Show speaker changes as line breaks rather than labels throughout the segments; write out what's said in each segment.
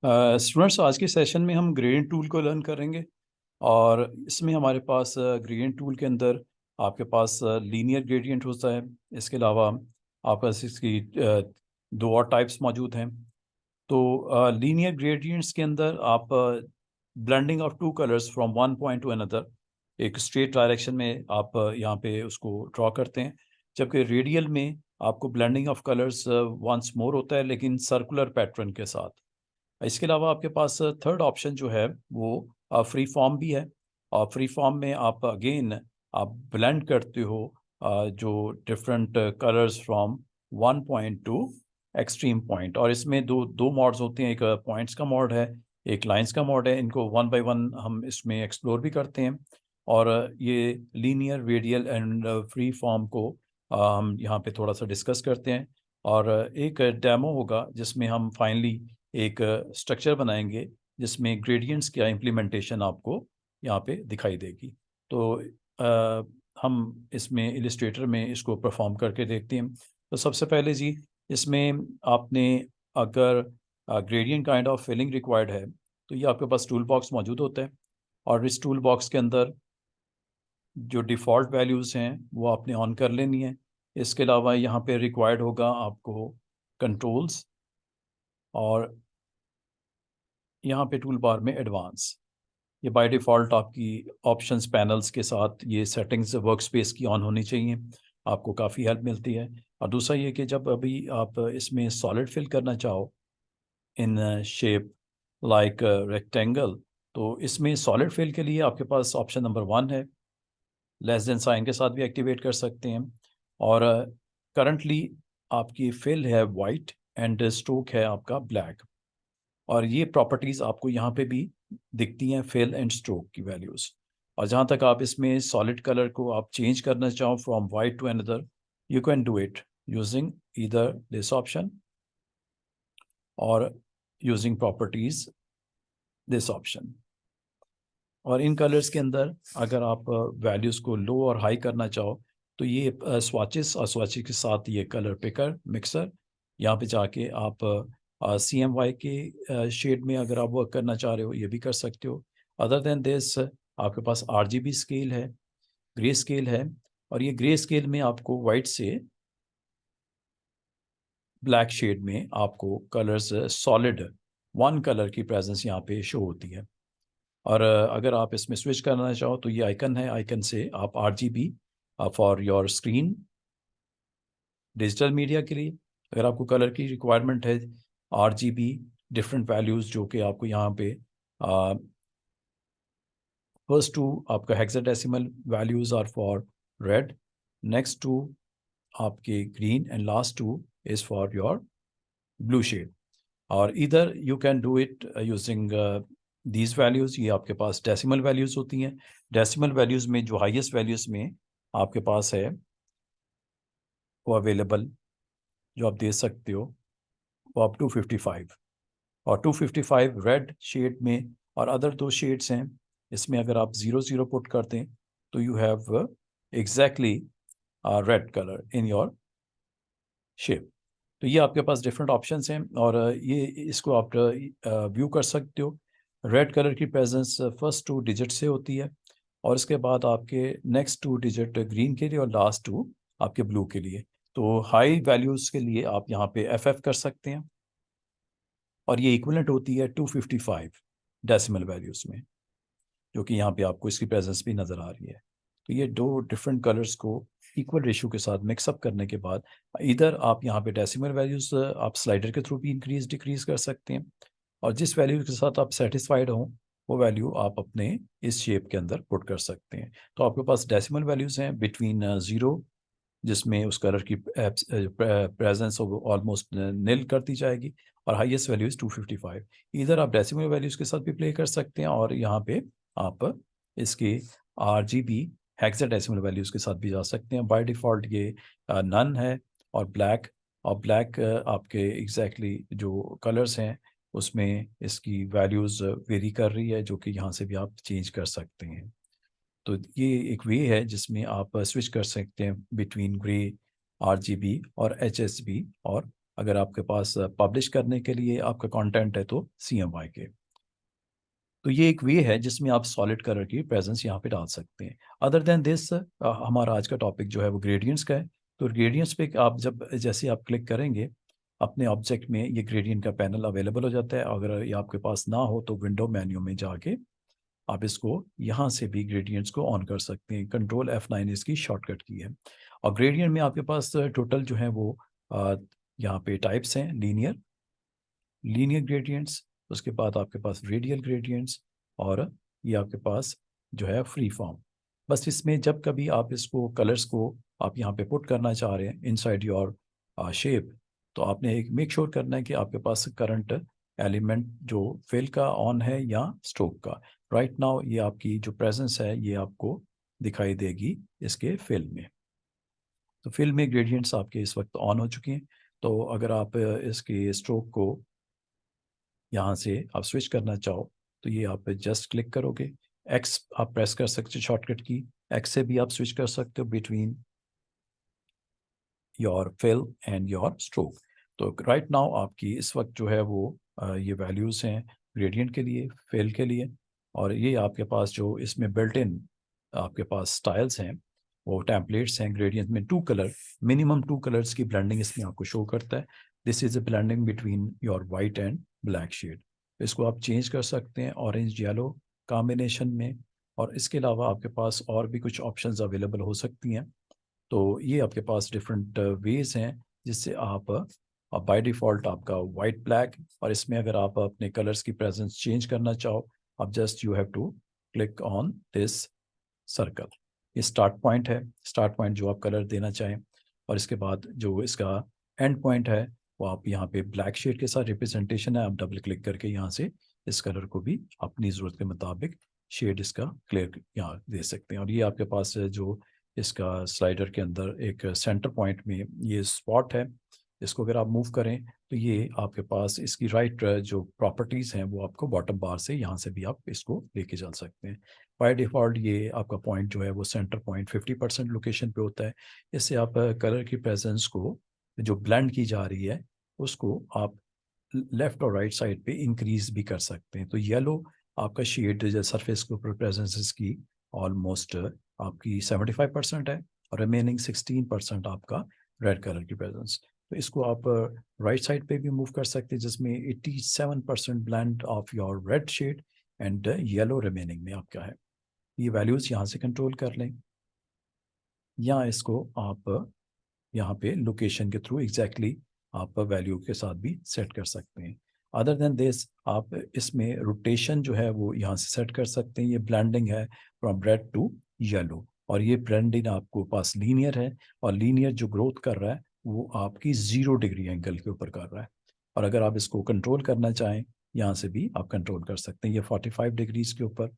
Students, आज के session में हम ग्रेडियंट टूल को लर्न करेंगे। और इसमें हमारे पास ग्रेडियंट टूल के अंदर आपके पास लीनियर ग्रेडियंट होता है। इसके अलावा आपके पास इसकी दो और टाइप्स मौजूद हैं। तो लीनियर ग्रेडियंट्स के अंदर आप blending of two colours from one point two another, एक स्ट्रेट डायरेक्शन में आप यहाँ पे उसको ड्रॉ करते हैं। जबकि रेडियल में आपको blending of colours once more होता है, लेकिन सर्कुलर पैटर्न के साथ। इसके अलावा आपके पास थर्ड ऑप्शन जो है वो फ्री फॉर्म भी है। और फ्री फॉर्म में आप अगेन आप ब्लेंड करते हो जो different colours from one point two extreme point. और इसमें दो दो मॉड्स होते हैं, एक पॉइंट्स का मॉड है, एक लाइंस का मॉड है। इनको वन बाय वन हम इसमें एक्सप्लोर भी करते हैं। और ये linear, radial and free form को हम यहाँ पे थोड़ा सा डिस्कस करते हैं। और एक डेमो होगा जिसमें हम फाइनली एक स्ट्रक्चर बनाएंगे जिसमें ग्रेडियंट्स का इम्प्लीमेंटेशन आपको यहाँ पे दिखाई देगी। तो हम इसमें इलिस्ट्रेटर में इसको परफॉर्म करके देखते हैं। तो सबसे पहले जी, इसमें आपने अगर gradient kind of filling required है तो ये आपके पास टूल बॉक्स मौजूद होता है। और इस टूल बॉक्स के अंदर जो डिफ़ॉल्ट वैल्यूज़ हैं वो आपने ऑन कर लेनी है। इसके अलावा यहाँ पे रिक्वायर्ड होगा आपको कंट्रोल्स, और यहाँ पे टूल बार में एडवांस। ये बाय डिफ़ॉल्ट आपकी ऑप्शंस पैनल्स के साथ ये सेटिंग्स वर्क स्पेस की ऑन होनी चाहिए, आपको काफ़ी हेल्प मिलती है। और दूसरा ये कि जब अभी आप इसमें सॉलिड फिल करना चाहो इन शेप लाइक रेक्टेंगल, तो इसमें सॉलिड फिल के लिए आपके पास ऑप्शन नंबर 1 है, लेस देन साइन के साथ भी एक्टिवेट कर सकते हैं। और करंटली आपकी फिल है वाइट एंड स्ट्रोक है आपका ब्लैक। और ये प्रॉपर्टीज़ आपको यहाँ पे भी दिखती हैं, फिल एंड स्ट्रोक की वैल्यूज़। और जहाँ तक आप इसमें सॉलिड कलर को आप चेंज करना चाहो from white to another, you can do it using either this option और यूजिंग प्रॉपर्टीज़ दिस ऑप्शन। और इन कलर्स के अंदर अगर आप वैल्यूज़ को लो और हाई करना चाहो तो ये स्वाचेस और स्वाचेस के साथ ये कलर पिकर मिक्सर, यहाँ पे जाके आप CMY के शेड में अगर आप वर्क करना चाह रहे हो ये भी कर सकते हो। अदर देन दिस आपके पास RGB स्केल है, ग्रे स्केल है। और ये ग्रे स्केल में आपको वाइट से ब्लैक शेड में आपको कलर्स सॉलिड वन कलर की प्रेजेंस यहाँ पे शो होती है। और अगर आप इसमें स्विच करना चाहो तो ये आइकन है, आइकन से आप RGB for your screen digital media के लिए, अगर आपको कलर की रिक्वायरमेंट है RGB डिफरेंट वैल्यूज़ जो कि आपको यहाँ पे फर्स्ट टू आपका hexadecimal values are for red, next two आपके green and last two is for your blue shade. और इधर you can do it using these values. ये आपके पास डेसिमल वैल्यूज़ होती हैं। डेसिमल वैल्यूज़ में जो हाईएस्ट वैल्यूज़ में आपके पास है वो अवेलेबल जो आप दे सकते हो वो आप 255, और 255 रेड शेड में। और अदर दो शेड्स हैं, इसमें अगर आप 00 पुट कर दें तो you have exactly red colour in your shape. तो ये आपके पास डिफरेंट ऑप्शंस हैं, और ये इसको आप व्यू कर सकते हो। रेड कलर की प्रेजेंस फर्स्ट 2 डिजिट से होती है, और इसके बाद आपके नेक्स्ट 2 डिजिट ग्रीन के लिए और लास्ट 2 आपके ब्लू के लिए। तो हाई वैल्यूज़ के लिए आप यहाँ पे FF कर सकते हैं, और ये इक्विवेलेंट होती है 255 डेसिमल वैल्यूज़ में, जो कि यहाँ पे आपको इसकी प्रेजेंस भी नज़र आ रही है। तो ये दो डिफरेंट कलर्स को इक्वल रेशियो के साथ मिक्सअप करने के बाद इधर आप यहाँ पे डेसिमल वैल्यूज़ आप स्लाइडर के थ्रू भी इंक्रीज डिक्रीज कर सकते हैं, और जिस वैल्यू के साथ आप सेटिस्फाइड हो वो वैल्यू आप अपने इस शेप के अंदर पुट कर सकते हैं। तो आपके पास डेसिमल वैल्यूज़ हैं बिटवीन 0, जिसमें उस कलर की प्रेजेंस ऑलमोस्ट निल कर दी जाएगी, और हाईएस्ट वैल्यू इज़ 255। इधर आप डेसिमल वैल्यूज़ के साथ भी प्ले कर सकते हैं, और यहाँ पे आप इसके RGB हेक्साडेसिमल वैल्यूज़ के साथ भी जा सकते हैं। बाय डिफ़ॉल्ट ये नन है, और ब्लैक आपके एग्जैक्टली जो कलर्स हैं उसमें इसकी वैल्यूज़ वेरी कर रही है, जो कि यहाँ से भी आप चेंज कर सकते हैं। तो ये एक वे है जिसमें आप स्विच कर सकते हैं बिटवीन ग्रे, RGB और HSB और अगर आपके पास पब्लिश करने के लिए आपका कंटेंट है तो CMYK के। तो ये एक वे है जिसमें आप सॉलिड कलर की प्रेजेंस यहाँ पे डाल सकते हैं। अदर देन दिस हमारा आज का टॉपिक जो है वो ग्रेडियंट्स का है। तो ग्रेडियंट्स पे आप जैसे आप क्लिक करेंगे अपने ऑब्जेक्ट में ये ग्रेडियंट का पैनल अवेलेबल हो जाता है। अगर ये आपके पास ना हो तो विंडो मेन्यू में जाके आप इसको यहाँ से भी ग्रेडियंट्स को ऑन कर सकते हैं। कंट्रोल F9 इसकी शॉर्टकट की है। और ग्रेडियंट में आपके पास टोटल जो है वो यहाँ पे टाइप्स हैं, लीनियर ग्रेडियंट्स, उसके बाद आपके पास रेडियल ग्रेडियंट्स, और ये आपके पास जो है फ्री फॉर्म। बस इसमें जब कभी आप इसको कलर्स को आप यहाँ पे पुट करना चाह रहे हैं इनसाइड योर शेप, तो आपने एक मेक श्योर करना है कि आपके पास करंट एलिमेंट जो फिल का ऑन है या स्ट्रोक का। राइट नाउ ये आपकी जो प्रेजेंस है ये आपको दिखाई देगी इसके फिल में। तो फिल में ग्रेडियंट्स आपके इस वक्त ऑन हो चुके हैं। तो अगर आप इसके स्ट्रोक को यहाँ से आप स्विच करना चाहो तो ये आप जस्ट क्लिक करोगे, एक्स आप प्रेस कर सकते हो शॉर्टकट की, एक्स से भी आप स्विच कर सकते हो between your fill and your stroke. तो राइट नाउ आपकी इस वक्त जो है वो ये वैल्यूज़ हैं ग्रेडियंट के लिए, फिल के लिए, और ये आपके पास जो इसमें बिल्ट इन आपके पास स्टाइल्स हैं वो टेम्पलेट्स हैं। ग्रेडियंट में मिनिमम टू कलर्स की ब्लेंडिंग इसमें आपको शो करता है। This is a blending between your white and black shade. इसको आप चेंज कर सकते हैं ऑरेंज येलो कॉम्बिनेशन में, और इसके अलावा आपके पास और भी कुछ ऑप्शंस अवेलेबल हो सकती हैं। तो ये आपके पास डिफरेंट वेज हैं जिससे आप बाय डिफ़ॉल्ट आपका वाइट ब्लैक, और इसमें अगर आप अपने कलर्स की प्रेजेंस चेंज करना चाहो आप just you have to click on this circle. ये स्टार्ट पॉइंट है, स्टार्ट पॉइंट जो आप कलर देना चाहें, और इसके बाद जो इसका एंड पॉइंट है वो आप यहाँ पे ब्लैक शेड के साथ रिप्रेजेंटेशन है। आप डबल क्लिक करके यहाँ से इस कलर को भी अपनी ज़रूरत के मुताबिक शेड इसका क्लियर यहाँ दे सकते हैं। और ये आपके पास जो इसका स्लाइडर के अंदर एक सेंटर पॉइंट में ये स्पॉट है, इसको अगर आप मूव करें तो ये आपके पास इसकी राइट जो प्रॉपर्टीज़ हैं वो आपको बॉटम बार से यहाँ से भी आप इसको लेके चल सकते हैं। बाय डिफ़ॉल्ट ये आपका पॉइंट जो है वो सेंटर पॉइंट 50% लोकेशन पे होता है। इससे आप कलर की प्रेजेंस को जो ब्लेंड की जा रही है उसको आप लेफ्ट और राइट साइड पे इंक्रीज भी कर सकते हैं। तो येलो आपका शेड सरफेस के ऊपर प्रेजेंस इसकी ऑलमोस्ट आपकी 75% है, और रिमेनिंग 16% आपका रेड कलर की प्रेजेंस। तो इसको आप राइट साइड पे भी मूव कर सकते हैं जिसमें 87% blend of your red shade and yellow remaining में आपका है। ये वैल्यूज़ यहाँ से कंट्रोल कर लें, या इसको आप यहाँ पे लोकेशन के थ्रू एग्जैक्टली आप वैल्यू के साथ भी सेट कर सकते हैं। अदर देन दिस आप इसमें रोटेशन जो है वो यहाँ से सेट कर सकते हैं। ये ब्लेंडिंग है फ्रॉम रेड टू येलो, और ये ब्लेंडिंग आपको पास लीनियर है, और लीनियर जो ग्रोथ कर रहा है वो आपकी 0 डिग्री एंगल के ऊपर कर रहा है। और अगर आप इसको कंट्रोल करना चाहें यहाँ से भी आप कंट्रोल कर सकते हैं। ये 45 डिग्रीज के ऊपर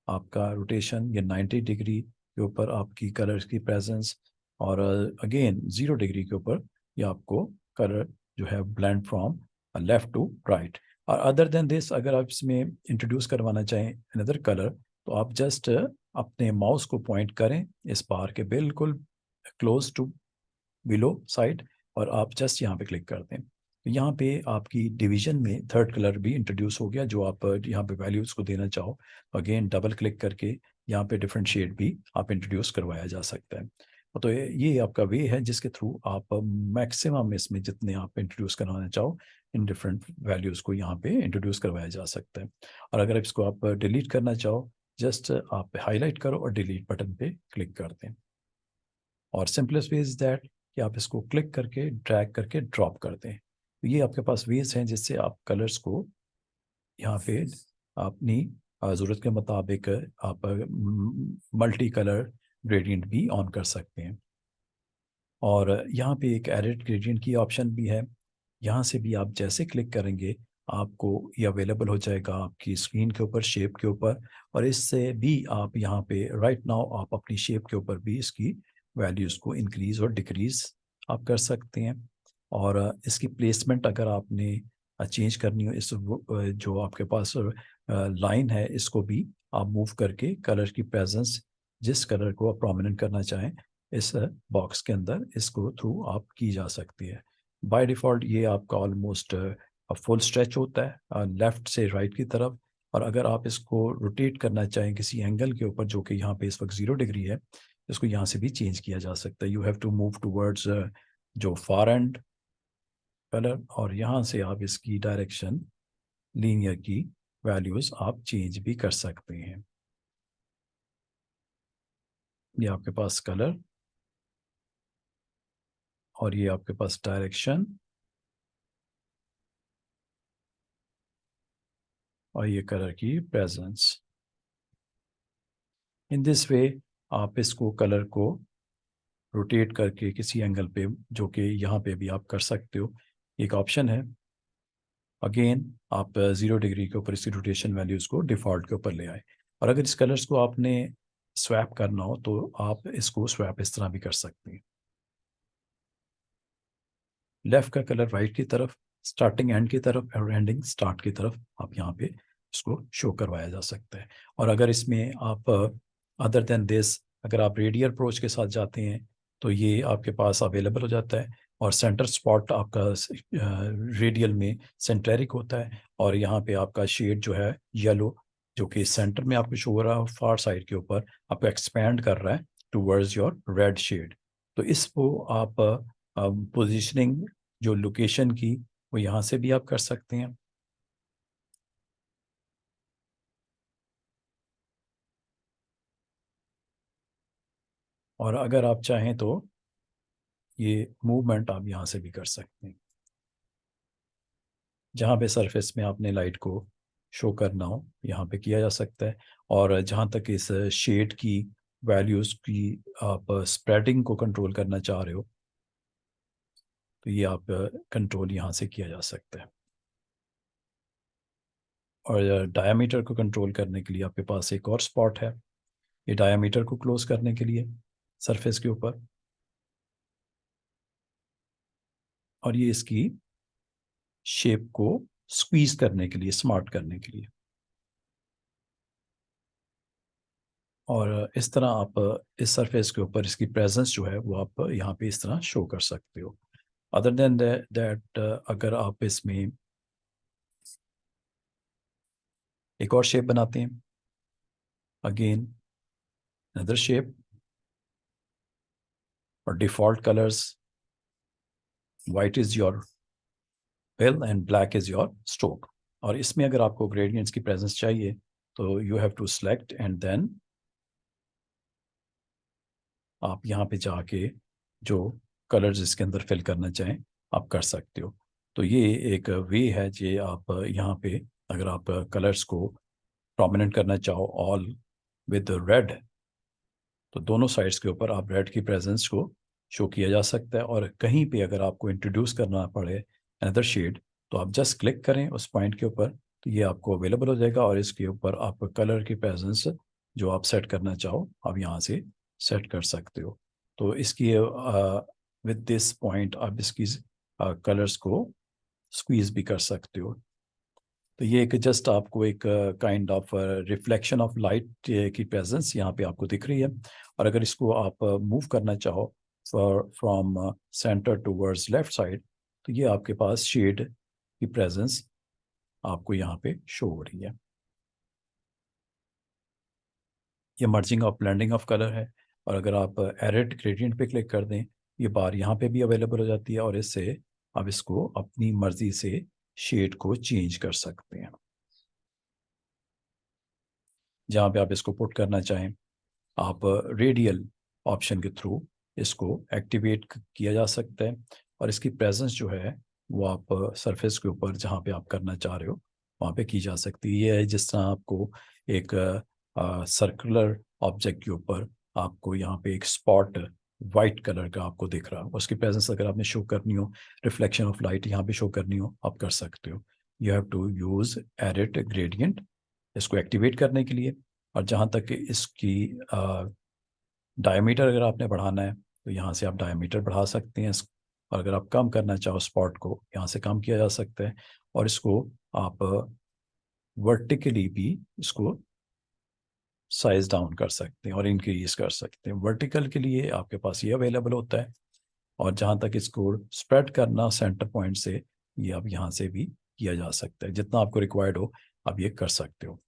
आपका रोटेशन, ये 90 डिग्री के ऊपर आपकी कलर की प्रेजेंस, और अगेन 0 डिग्री के ऊपर ये आपको कलर जो है blend from left to right. और अदर देन दिस अगर आप इसमें इंट्रोड्यूस करवाना चाहें अनदर कलर तो आप जस्ट अपने माउस को पॉइंट करें इस बार के बिल्कुल क्लोज टू बिलो साइड, और आप जस्ट यहाँ पे क्लिक कर दें। तो यहाँ पे आपकी डिवीजन में थर्ड कलर भी इंट्रोड्यूस हो गया जो आप यहाँ पे वैल्यूज़ को देना चाहो। अगेन डबल क्लिक करके यहाँ पे डिफरेंट शेड भी आप इंट्रोड्यूस करवाया जा सकता है। तो ये आपका वे है जिसके थ्रू आप मैक्सिमम इसमें जितने आप इंट्रोड्यूस करवाना चाहो इन डिफरेंट वैल्यूज़ को यहाँ पे इंट्रोड्यूस करवाया जा सकता है। और अगर इसको आप डिलीट करना चाहो जस्ट आप हाईलाइट करो और डिलीट बटन पे क्लिक कर दें। और सिंपलेस्ट वे इज़ दैट कि आप इसको क्लिक करके ड्रैग करके ड्रॉप कर दें। तो ये आपके पास वेज हैं जिससे आप कलर्स को यहाँ पे अपनी ज़रूरत के मुताबिक आप मल्टी कलर ग्रेडियंट भी ऑन कर सकते हैं। और यहाँ पे एक एडिट ग्रेडियंट की ऑप्शन भी है, यहाँ से भी आप जैसे क्लिक करेंगे आपको ये अवेलेबल हो जाएगा आपकी स्क्रीन के ऊपर शेप के ऊपर, और इससे भी आप यहाँ पे राइट नाउ आप अपनी शेप के ऊपर भी इसकी वैल्यूज़ को इंक्रीज़ और डिक्रीज़ आप कर सकते हैं। और इसकी प्लेसमेंट अगर आपने चेंज करनी हो इस जो आपके पास लाइन है इसको भी आप मूव करके कलर की प्रेजेंस जिस कलर को आप प्रोमिनेंट करना चाहें इस बॉक्स के अंदर इसको थ्रू आप की जा सकती है। बाय डिफ़ॉल्ट ये आपका ऑलमोस्ट फुल स्ट्रेच होता है लेफ़्ट से राइट की तरफ। और अगर आप इसको रोटेट करना चाहें किसी एंगल के ऊपर जो कि यहाँ पे इस वक्त 0 डिग्री है, इसको यहाँ से भी चेंज किया जा सकता है। You have to move towards जो फार एंड कलर, और यहाँ से आप इसकी डायरेक्शन लीनियर की वैल्यूज़ आप चेंज भी कर सकते हैं। ये आपके पास कलर और ये आपके पास डायरेक्शन और ये कलर की प्रेजेंस। इन दिस वे आप इसको कलर को रोटेट करके किसी एंगल पे, जो कि यहाँ पे भी आप कर सकते हो, एक ऑप्शन है। अगेन आप 0 डिग्री के ऊपर इसकी रोटेशन वैल्यूज़ को डिफ़ॉल्ट के ऊपर ले आए। और अगर इस कलर्स को आपने स्वैप करना हो तो आप इसको स्वैप इस तरह भी कर सकते हैं। लेफ़्ट का कलर राइट की तरफ, स्टार्टिंग एंड की तरफ और एंडिंग स्टार्ट की तरफ आप यहाँ पे इसको शो करवाया जा सकता है। और अगर इसमें आप अदर देन दिस अगर आप रेडियल अप्रोच के साथ जाते हैं तो ये आपके पास अवेलेबल हो जाता है। और सेंटर स्पॉट आपका रेडियल में सेंटेरिक होता है, और यहाँ पे आपका शेड जो है येलो, जो कि सेंटर में आपको शो हो रहा है, फार साइड के ऊपर आपको एक्सपैंड कर रहा है टूवर्ड्स योर रेड शेड। तो इसको आप पोजीशनिंग जो लोकेशन की वो यहाँ से भी आप कर सकते हैं। और अगर आप चाहें तो ये मूवमेंट आप यहाँ से भी कर सकते हैं, जहाँ पे सरफेस में आपने लाइट को शो करना हो यहाँ पे किया जा सकता है। और जहाँ तक इस शेड की वैल्यूज़ की आप स्प्रेडिंग को कंट्रोल करना चाह रहे हो तो ये आप कंट्रोल यहाँ से किया जा सकता है। और डायामीटर को कंट्रोल करने के लिए आपके पास एक और स्पॉट है, ये डायामीटर को क्लोज करने के लिए सरफेस के ऊपर, और ये इसकी शेप को स्क्वीज करने के लिए, स्मार्ट करने के लिए। और इस तरह आप इस सरफेस के ऊपर इसकी प्रेजेंस जो है वो आप यहाँ पे इस तरह शो कर सकते हो। अदर देन दैट अगर आप इसमें एक और शेप बनाते हैं, अगेन अनदर शेप, और default colours, white is your fill and black is your stroke. और इसमें अगर आपको ग्रेडियंट्स की प्रेजेंस चाहिए तो you have to select and then आप यहाँ पे जाके जो कलर्स इसके अंदर फिल करना चाहें आप कर सकते हो। तो ये एक वे है जे आप यहाँ पे अगर आप कलर्स को प्रोमिनेंट करना चाहो ऑल विद रेड, तो दोनों साइड्स के ऊपर आप रेड की प्रेजेंस को शो किया जा सकता है। और कहीं पे अगर आपको इंट्रोड्यूस करना पड़े अनदर शेड तो आप जस्ट क्लिक करें उस पॉइंट के ऊपर, तो ये आपको अवेलेबल हो जाएगा। और इसके ऊपर आप कलर की प्रेजेंस जो आप सेट करना चाहो आप यहाँ से सेट कर सकते हो। तो इसकी विद दिस पॉइंट आप इसकी कलर्स को स्क्वीज भी कर सकते हो। तो ये एक जस्ट आपको एक kind of reflection of light की प्रेजेंस यहाँ पे आपको दिख रही है। और अगर इसको आप मूव करना चाहो from centre towards left side तो ये आपके पास शेड की प्रेजेंस आपको यहाँ पे शो हो रही है। ये merging of blending of colour है। और अगर आप एडिट ग्रेडियंट पे क्लिक कर दें ये बार यहाँ पे भी अवेलेबल हो जाती है, और इससे आप इसको अपनी मर्जी से शेड को चेंज कर सकते हैं। जहाँ पे आप इसको पुट करना चाहें आप रेडियल ऑप्शन के थ्रू इसको एक्टिवेट किया जा सकता है। और इसकी प्रेजेंस जो है वो आप सरफेस के ऊपर जहाँ पे आप करना चाह रहे हो वहाँ पे की जा सकती है। ये है जिस तरह आपको एक सर्कुलर ऑब्जेक्ट के ऊपर आपको यहाँ पे एक स्पॉट वाइट कलर का आपको दिख रहा है, उसकी प्रेजेंस अगर आपने शो करनी हो, रिफ्लेक्शन ऑफ लाइट यहाँ पे शो करनी हो आप कर सकते हो। You have to use edit gradient इसको एक्टिवेट करने के लिए। और जहाँ तक इसकी डायमीटर अगर आपने बढ़ाना है तो यहाँ से आप डायमीटर बढ़ा सकते हैं। और अगर आप कम करना चाहो स्पॉट को यहाँ से कम किया जा सकता है। और इसको आप वर्टिकली भी इसको साइज डाउन कर सकते हैं और इंक्रीज कर सकते हैं। वर्टिकल के लिए आपके पास ये अवेलेबल होता है, और जहाँ तक इसको स्प्रेड करना सेंटर पॉइंट से, ये अब यहाँ से भी किया जा सकता है। जितना आपको रिक्वायर्ड हो आप ये कर सकते हो।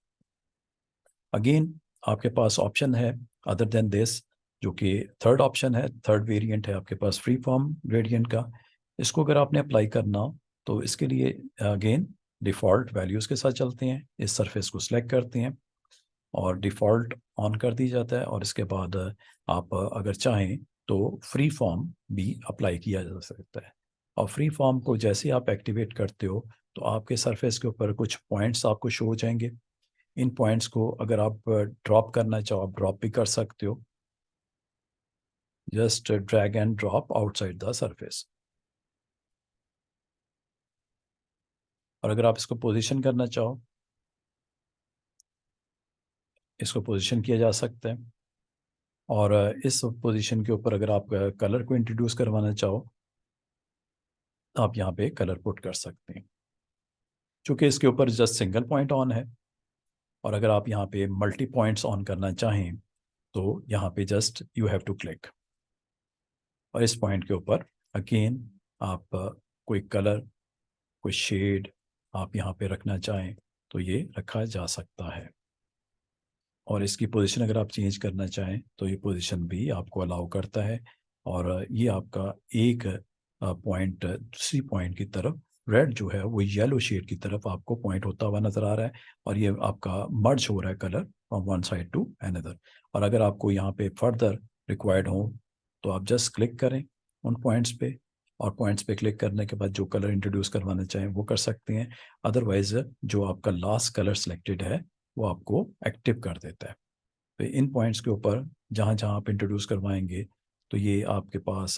अगेन आपके पास ऑप्शन है अदर देन दिस, जो कि थर्ड ऑप्शन है, थर्ड वेरिएंट है आपके पास फ्री फॉर्म ग्रेडियंट का। इसको अगर आपने अप्लाई करना हो तो इसके लिए अगेन डिफ़ॉल्ट वैल्यूज़ के साथ चलते हैं, इस सरफेस को सिलेक्ट करते हैं और डिफ़ॉल्ट ऑन कर दी जाता है। और इसके बाद आप अगर चाहें तो फ्री फॉर्म भी अप्लाई किया जा सकता है। और फ्री फॉर्म को जैसे आप एक्टिवेट करते हो तो आपके सरफेस के ऊपर कुछ पॉइंट्स आपको शो हो जाएंगे। इन पॉइंट्स को अगर आप ड्रॉप करना चाहो आप ड्रॉप भी कर सकते हो, just drag and drop outside the surface. और अगर आप इसको पोजीशन करना चाहो, इसको पोजीशन किया जा सकता है। और इस पोजीशन के ऊपर अगर आप कलर को इंट्रोड्यूस करवाना चाहो आप यहाँ पे कलर पुट कर सकते हैं। चूंकि इसके ऊपर जस्ट सिंगल पॉइंट ऑन है, और अगर आप यहाँ पे मल्टी पॉइंट्स ऑन करना चाहें तो यहाँ पे just you have to click, और इस पॉइंट के ऊपर अगेन आप कोई कलर, कोई शेड आप यहाँ पे रखना चाहें तो ये रखा जा सकता है। और इसकी पोजीशन अगर आप चेंज करना चाहें तो ये पोजीशन भी आपको अलाउ करता है। और ये आपका एक पॉइंट दूसरी पॉइंट की तरफ, रेड जो है वो येलो शेड की तरफ आपको पॉइंट होता हुआ नज़र आ रहा है, और ये आपका मर्ज हो रहा है colour from one side to another. और अगर आपको यहाँ पे फर्दर रिक्वायर्ड हो तो आप जस्ट क्लिक करें उन पॉइंट्स पे, और पॉइंट्स पे क्लिक करने के बाद जो कलर इंट्रोड्यूस करवाना चाहें वो कर सकते हैं। अदरवाइज जो आपका लास्ट कलर सेलेक्टेड है वो आपको एक्टिव कर देता है। तो इन पॉइंट्स के ऊपर जहाँ जहाँ आप इंट्रोड्यूस करवाएंगे तो ये आपके पास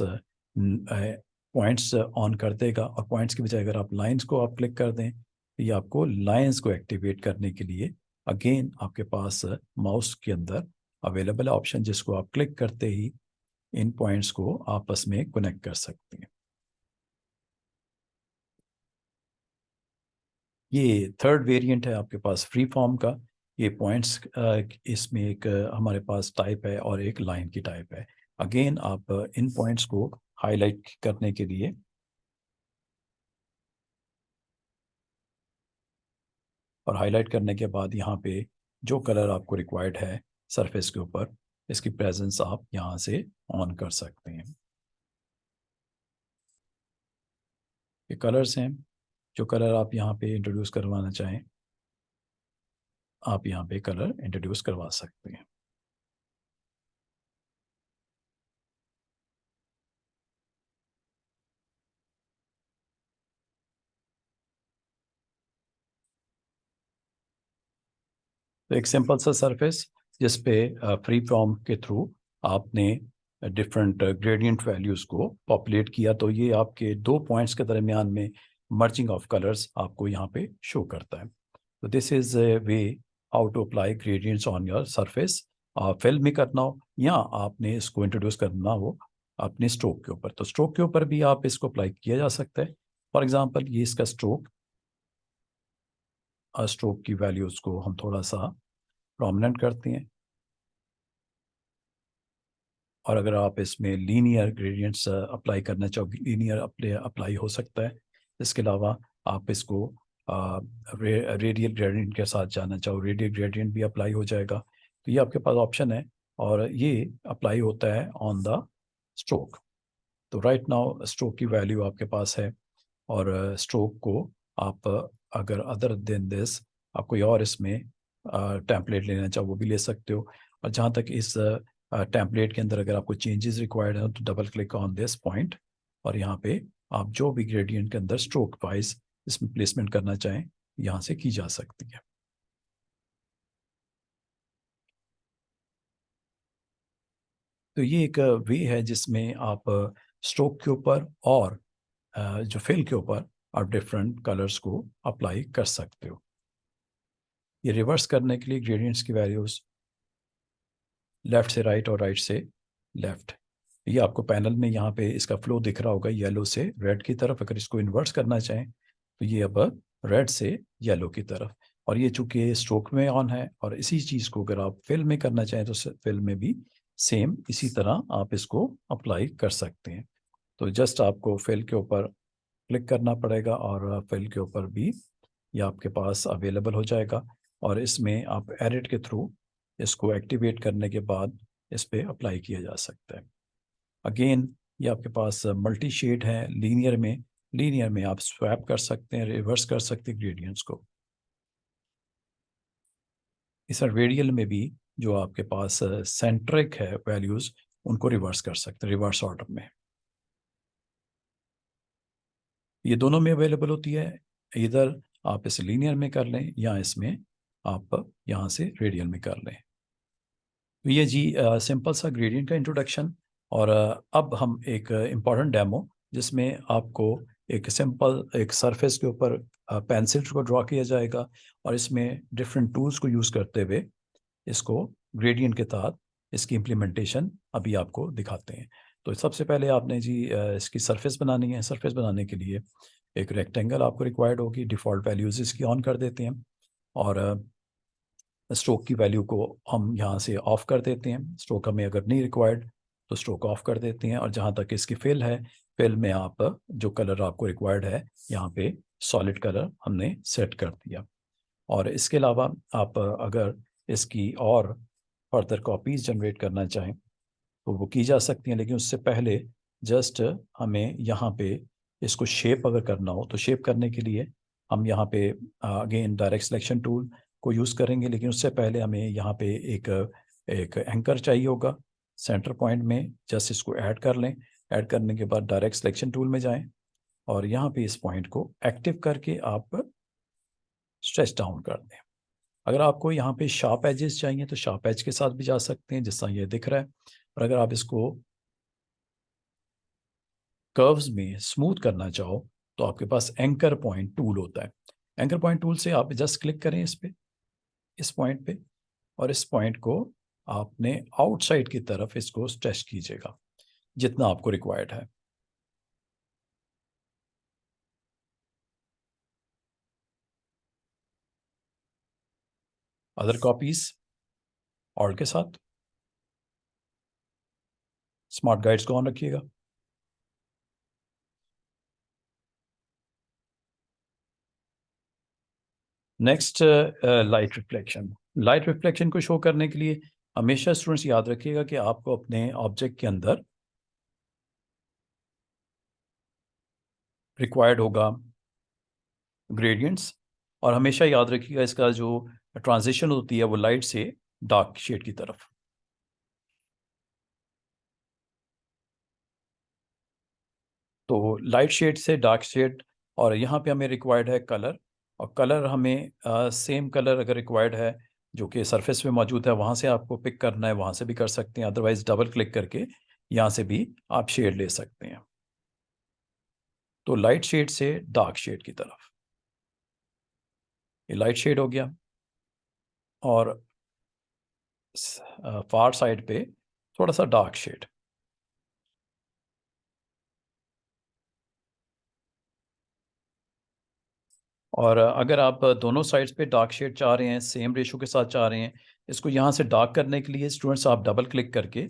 पॉइंट्स ऑन कर देगा। और पॉइंट्स की बजाय अगर आप लाइंस को आप क्लिक कर दें तो ये आपको लाइंस को एक्टिवेट करने के लिए अगेन आपके पास माउस के अंदर अवेलेबल ऑप्शन, जिसको आप क्लिक करते ही इन पॉइंट्स को आपस में कनेक्ट कर सकते हैं। ये थर्ड वेरिएंट है आपके पास फ्री फॉर्म का। ये पॉइंट्स इसमें एक हमारे पास टाइप है और एक लाइन की टाइप है। अगेन आप इन पॉइंट्स को हाईलाइट करने के लिए और हाईलाइट करने के बाद यहाँ पे जो कलर आपको रिक्वायर्ड है सरफेस के ऊपर, इसकी प्रेजेंस आप यहाँ से ऑन कर सकते हैं। ये कलर्स हैं, जो कलर आप यहाँ पे इंट्रोड्यूस करवाना चाहें आप यहाँ पे कलर इंट्रोड्यूस करवा सकते हैं। तो एक सिंपल सा सरफेस जिस पे फ्री फॉर्म के थ्रू आपने डिफरेंट ग्रेडियंट वैल्यूज़ को पॉपुलेट किया, तो ये आपके दो पॉइंट्स के दरमियान में मर्जिंग ऑफ कलर्स आपको यहाँ पे शो करता है। तो this is a way how to apply gradients on your surface. Fill में करना हो या आपने इसको इंट्रोड्यूस करना हो अपने स्ट्रोक के ऊपर, तो स्ट्रोक के ऊपर भी आप इसको अप्लाई किया जा सकता है। फॉर एग्जाम्पल ये इसका स्ट्रोक, स्ट्रोक की वैल्यूज़ को हम थोड़ा सा प्रोमिनेंट करते हैं। और अगर आप इसमें लीनियर ग्रेडियंट्स अप्लाई करना चाहो, लीनियर अप्लाई हो सकता है। इसके अलावा आप इसको रेडियल ग्रेडियंट के साथ जाना चाहो, रेडियल ग्रेडियंट भी अप्लाई हो जाएगा। तो ये आपके पास ऑप्शन है, और ये अप्लाई होता है ऑन द स्ट्रोक। तो राइट नाउ स्ट्रोक की वैल्यू आपके पास है, और स्ट्रोक को आप अगर अदर देन दिस आप कोई और इसमें टेम्पलेट लेना चाहो वो भी ले सकते हो। और जहाँ तक इस टेम्पलेट के अंदर अगर आपको चेंजेस रिक्वायर्ड है तो double click on this point, और यहाँ पे आप जो भी ग्रेडियंट के अंदर स्ट्रोक वाइज इसमें प्लेसमेंट करना चाहें यहाँ से की जा सकती है। तो ये एक वे है जिसमें आप स्ट्रोक के ऊपर और जो फिल के ऊपर आप डिफरेंट कलर्स को अप्लाई कर सकते हो। ये रिवर्स करने के लिए ग्रेडियंट्स की वैल्यूज लेफ्ट से राइट और राइट से लेफ्ट, ये आपको पैनल में यहाँ पे इसका फ्लो दिख रहा होगा येलो से रेड की तरफ। अगर इसको इन्वर्स करना चाहें तो ये अब रेड से येलो की तरफ। और ये चूंकि स्ट्रोक में ऑन है, और इसी चीज़ को अगर आप फिल में करना चाहें तो फिल में भी सेम इसी तरह आप इसको अप्लाई कर सकते हैं। तो जस्ट आपको फिल के ऊपर क्लिक करना पड़ेगा और फिल के ऊपर भी ये आपके पास अवेलेबल हो जाएगा, और इसमें आप एडिट के थ्रू इसको एक्टिवेट करने के बाद इस पर अप्लाई किया जा सकता है। अगेन ये आपके पास मल्टी शेड है। लीनियर में आप स्वैप कर सकते हैं, रिवर्स कर सकते हैं ग्रेडियंट्स को। इस रेडियल में भी जो आपके पास सेंट्रिक है वैल्यूज, उनको रिवर्स कर सकते हैं रिवर्स ऑर्डर में। ये दोनों में अवेलेबल होती है, इधर आप इसे लीनियर में कर लें या इसमें आप यहाँ से रेडियल में कर लें। तो ये जी सिंपल सा ग्रेडियंट का इंट्रोडक्शन। और अब हम एक इम्पॉर्टेंट डेमो जिसमें आपको एक सिंपल एक सरफेस के ऊपर पेंसिल को ड्रॉ किया जाएगा, और इसमें डिफरेंट टूल्स को यूज़ करते हुए इसको ग्रेडियंट के तहत इसकी इम्प्लीमेंटेशन अभी आपको दिखाते हैं। तो सबसे पहले आपने जी इसकी सरफेस बनानी है। सरफेस बनाने के लिए एक रेक्टेंगल आपको रिक्वायर्ड होगी। डिफ़ॉल्ट वैल्यूज़ इसकी ऑन कर देते हैं, और स्ट्रोक की वैल्यू को हम यहाँ से ऑफ कर देते हैं। स्ट्रोक हमें अगर नहीं रिक्वायर्ड तो स्ट्रोक ऑफ कर देते हैं। और जहाँ तक इसकी फिल है, फिल में आप जो कलर आपको रिक्वायर्ड है यहाँ पे सॉलिड कलर हमने सेट कर दिया। और इसके अलावा आप अगर इसकी और फर्दर कॉपीज जनरेट करना चाहें तो वो की जा सकती हैं, लेकिन उससे पहले जस्ट हमें यहाँ पे इसको शेप अगर करना हो तो शेप करने के लिए हम यहाँ पे अगेन डायरेक्ट सिलेक्शन टूल को यूज़ करेंगे। लेकिन उससे पहले हमें यहाँ पे एक एक एंकर चाहिए होगा सेंटर पॉइंट में। जस्ट इसको ऐड कर लें। ऐड करने के बाद डायरेक्ट सिलेक्शन टूल में जाएं और यहाँ पे इस पॉइंट को एक्टिव करके आप स्ट्रेच डाउन कर दें। अगर आपको यहाँ पे शार्प एजेस चाहिए तो शार्प एज के साथ भी जा सकते हैं, जिस तरह ये दिख रहा है। और अगर आप इसको कर्व्स में स्मूथ करना चाहो तो आपके पास एंकर पॉइंट टूल होता है। एंकर पॉइंट टूल से आप जस्ट क्लिक करें इस पे, इस पॉइंट पे, और इस पॉइंट को आपने आउटसाइड की तरफ इसको स्ट्रेच कीजिएगा जितना आपको रिक्वायर्ड है। अदर कॉपीज और के साथ स्मार्ट गाइड्स को ऑन रखिएगा। Next light reflection. Light reflection को शो करने के लिए हमेशा स्टूडेंट्स याद रखिएगा कि आपको अपने ऑब्जेक्ट के अंदर रिक्वायर्ड होगा ग्रेडियंट्स, और हमेशा याद रखिएगा इसका जो ट्रांजिशन होती है वो लाइट से डार्क शेड की तरफ। तो लाइट शेड से डार्क शेड, और यहाँ पे हमें रिक्वायर्ड है कलर, और कलर हमें सेम कलर अगर रिक्वायर्ड है जो कि सरफेस पे मौजूद है वहाँ से आपको पिक करना है, वहाँ से भी कर सकते हैं। अदरवाइज डबल क्लिक करके यहाँ से भी आप शेड ले सकते हैं। तो लाइट शेड से डार्क शेड की तरफ, ये लाइट शेड हो गया। और फार साइड पे थोड़ा सा डार्क शेड। और अगर आप दोनों साइड्स पे डार्क शेड चाह रहे हैं, सेम रेशो के साथ चाह रहे हैं, इसको यहाँ से डार्क करने के लिए स्टूडेंट्स आप डबल क्लिक करके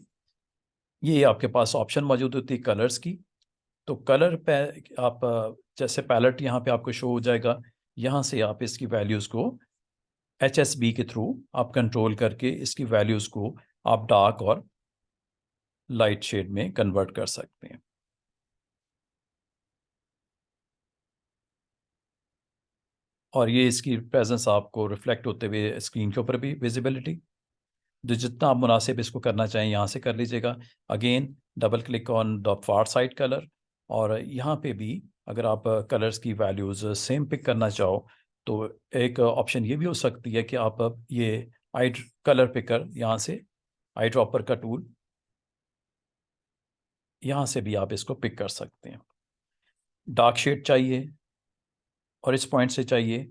ये आपके पास ऑप्शन मौजूद होती है कलर्स की। तो कलर पे आप जैसे पैलेट यहाँ पे आपको शो हो जाएगा, यहाँ से आप इसकी वैल्यूज़ को HSB के थ्रू आप कंट्रोल करके इसकी वैल्यूज़ को आप डार्क और लाइट शेड में कन्वर्ट कर सकते हैं। और ये इसकी प्रेजेंस आपको रिफ्लेक्ट होते हुए स्क्रीन के ऊपर भी विजिबिलिटी, जो जितना आप मुनासिब इसको करना चाहें यहाँ से कर लीजिएगा। Again double click on the far side colour, और यहाँ पे भी अगर आप कलर्स की वैल्यूज़ सेम पिक करना चाहो तो एक ऑप्शन ये भी हो सकती है कि आप अब ये आई कलर पिकर यहाँ से आई ड्रॉपर का टूल, यहाँ से भी आप इसको पिक कर सकते हैं। डार्क शेड चाहिए और इस पॉइंट से चाहिए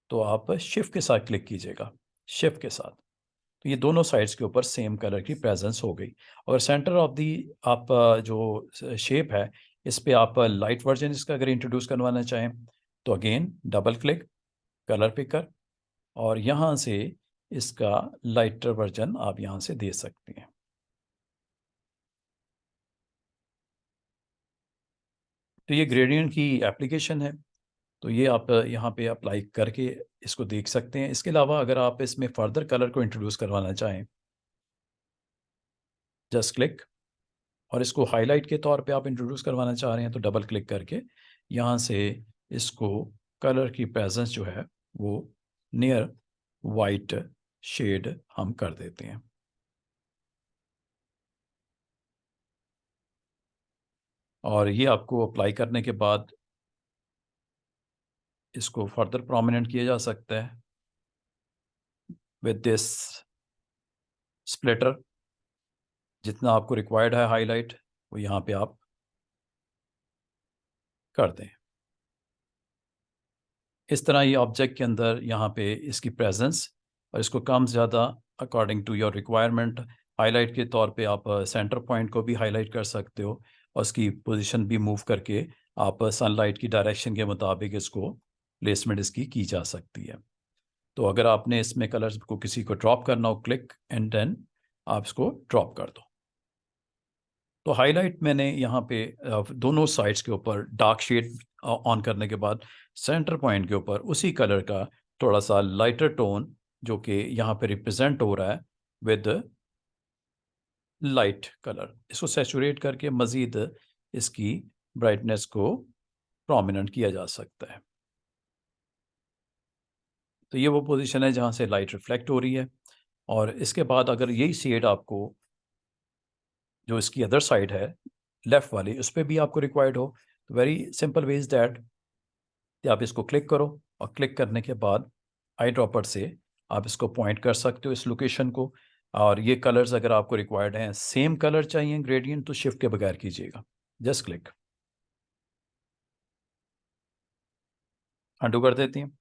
तो आप शिफ्ट के साथ क्लिक कीजिएगा, शिफ्ट के साथ। तो ये दोनों साइड्स के ऊपर सेम कलर की प्रेजेंस हो गई। और सेंटर ऑफ दी आप जो शेप है इस पे आप लाइट वर्जन इसका अगर इंट्रोड्यूस करवाना चाहें तो again double click, colour picker, और यहाँ से इसका लाइटर वर्जन आप यहाँ से दे सकते हैं। तो ये ग्रेडियंट की एप्लीकेशन है, तो ये आप यहाँ पे अप्लाई करके इसको देख सकते हैं। इसके अलावा अगर आप इसमें फर्दर कलर को इंट्रोड्यूस करवाना चाहें, जस्ट क्लिक, और इसको हाईलाइट के तौर पे आप इंट्रोड्यूस करवाना चाह रहे हैं तो डबल क्लिक करके यहाँ से इसको कलर की प्रेजेंस जो है वो नियर वाइट शेड हम कर देते हैं। और ये आपको अप्लाई करने के बाद इसको फर्दर प्रोमिनेंट किया जा सकता है विद दिस स्प्लिटर। जितना आपको रिक्वायर्ड है हाईलाइट वो यहाँ पे आप कर दें। इस तरह ये ऑब्जेक्ट के अंदर यहाँ पे इसकी प्रेजेंस और इसको कम ज़्यादा according to your requirement, highlight के तौर पे आप सेंटर पॉइंट को भी हाईलाइट कर सकते हो और उसकी पोजीशन भी मूव करके आप सनलाइट की डायरेक्शन के मुताबिक इसको प्लेसमेंट इसकी की जा सकती है। तो अगर आपने इसमें कलर्स को किसी को ड्रॉप करना हो, क्लिक एंड देन आप इसको ड्रॉप कर दो। तो हाईलाइट मैंने यहाँ पे दोनों साइड्स के ऊपर डार्क शेड ऑन करने के बाद सेंटर पॉइंट के ऊपर उसी कलर का थोड़ा सा लाइटर टोन जो कि यहाँ पे रिप्रेजेंट हो रहा है विद लाइट कलर, इसको सैचुरेट करके मज़ीद इसकी ब्राइटनेस को प्रोमिनेंट किया जा सकता है। तो ये वो पोजीशन है जहाँ से लाइट रिफ्लेक्ट हो रही है। और इसके बाद अगर यही शेड आपको जो इसकी अदर साइड है लेफ़्ट वाली उस पर भी आपको रिक्वायर्ड हो, तो very simple way is that कि आप इसको क्लिक करो और क्लिक करने के बाद आई ड्रॉपर से आप इसको पॉइंट कर सकते हो इस लोकेशन को। और ये कलर्स अगर आपको रिक्वायर्ड हैं, सेम कलर चाहिए ग्रेडियंट, तो शिफ्ट के बगैर कीजिएगा, जस्ट क्लिक, अंडू कर देती हैं।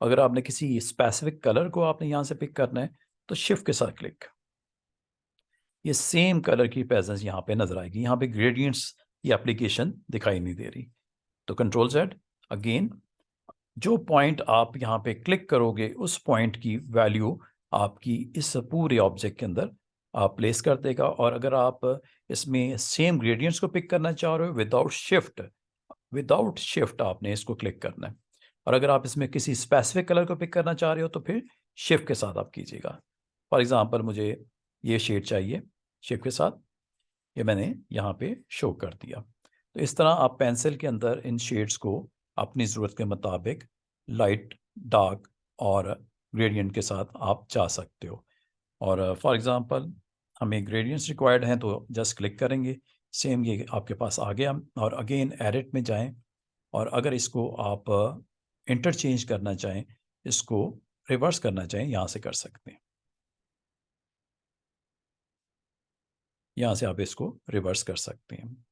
अगर आपने किसी स्पेसिफिक कलर को आपने यहाँ से पिक करना है तो शिफ्ट के साथ क्लिक, ये सेम कलर की प्रेजेंस यहाँ पे नजर आएगी। यहाँ पे ग्रेडियंट्स की एप्लीकेशन दिखाई नहीं दे रही। तो कंट्रोल जेड अगेन, जो पॉइंट आप यहाँ पे क्लिक करोगे उस पॉइंट की वैल्यू आपकी इस पूरे ऑब्जेक्ट के अंदर आप प्लेस कर देगा। और अगर आप इसमें सेम ग्रेडियंट्स को पिक करना चाह रहे हो विदाउट शिफ्ट आपने इसको क्लिक करना है। और अगर आप इसमें किसी स्पेसिफिक कलर को पिक करना चाह रहे हो तो फिर शिफ्ट के साथ आप कीजिएगा। फॉर एग्जांपल मुझे ये शेड चाहिए, शिफ्ट के साथ ये मैंने यहाँ पे शो कर दिया। तो इस तरह आप पेंसिल के अंदर इन शेड्स को अपनी ज़रूरत के मुताबिक लाइट, डार्क और ग्रेडियंट के साथ आप जा सकते हो। और फॉर एग्जांपल हमें ग्रेडियंट्स रिक्वायर्ड हैं तो जस्ट क्लिक करेंगे, सेम ये आपके पास आ गया। और अगेन एडिट में जाएं और अगर इसको आप इंटरचेंज करना चाहें, इसको रिवर्स करना चाहें, यहाँ से कर सकते हैं। यहाँ से आप इसको रिवर्स कर सकते हैं,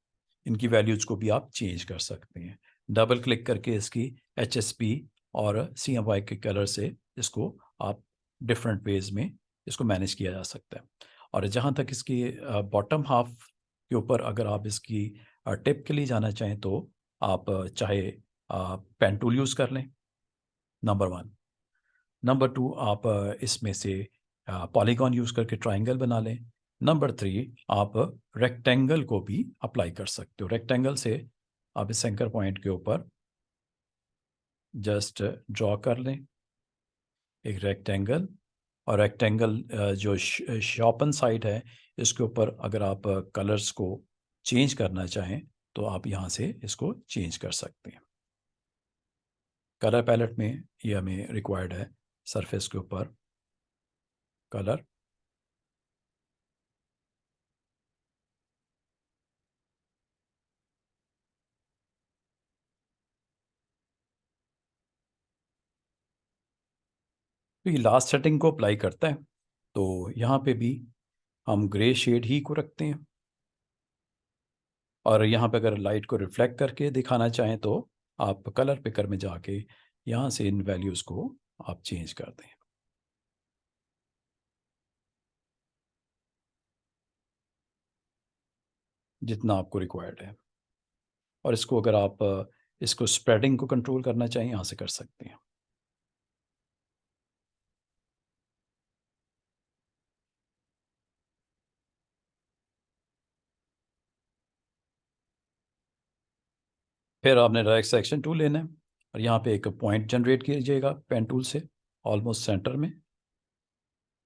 इनकी वैल्यूज़ को भी आप चेंज कर सकते हैं। डबल क्लिक करके इसकी HSP और CMY के कलर से इसको आप डिफरेंट वेज में इसको मैनेज किया जा सकता है। और जहाँ तक इसकी बॉटम हाफ के ऊपर अगर आप इसकी टिप के लिए जाना चाहें तो आप चाहे पेन टूल यूज़ कर लें, नंबर वन। नंबर टू, आप इसमें से पॉलीगॉन यूज़ करके ट्राइंगल बना लें। नंबर थ्री, आप रेक्टेंगल को भी अप्लाई कर सकते हो। रेक्टेंगल से आप इस एंकर पॉइंट के ऊपर जस्ट ड्रॉ कर लें एक रेक्टेंगल। और रेक्टेंगल जो शॉर्पन साइड है इसके ऊपर अगर आप कलर्स को चेंज करना चाहें तो आप यहाँ से इसको चेंज कर सकते हैं। कलर पैलेट में ये हमें रिक्वायर्ड है सरफेस के ऊपर कलर। तो ये लास्ट सेटिंग को अप्लाई करता है। तो यहाँ पे भी हम ग्रे शेड ही को रखते हैं। और यहाँ पे अगर लाइट को रिफ्लेक्ट करके दिखाना चाहें तो आप कलर पिकर में जाके यहाँ से इन वैल्यूज़ को आप चेंज कर दें जितना आपको रिक्वायर्ड है। और इसको अगर आप इसको स्प्रेडिंग को कंट्रोल करना चाहें यहाँ से कर सकते हैं। फिर आपने डायरेक्ट सेक्शन टूल लेना है और यहाँ पे एक पॉइंट जनरेट कीजिएगा पेन टूल से ऑलमोस्ट सेंटर में।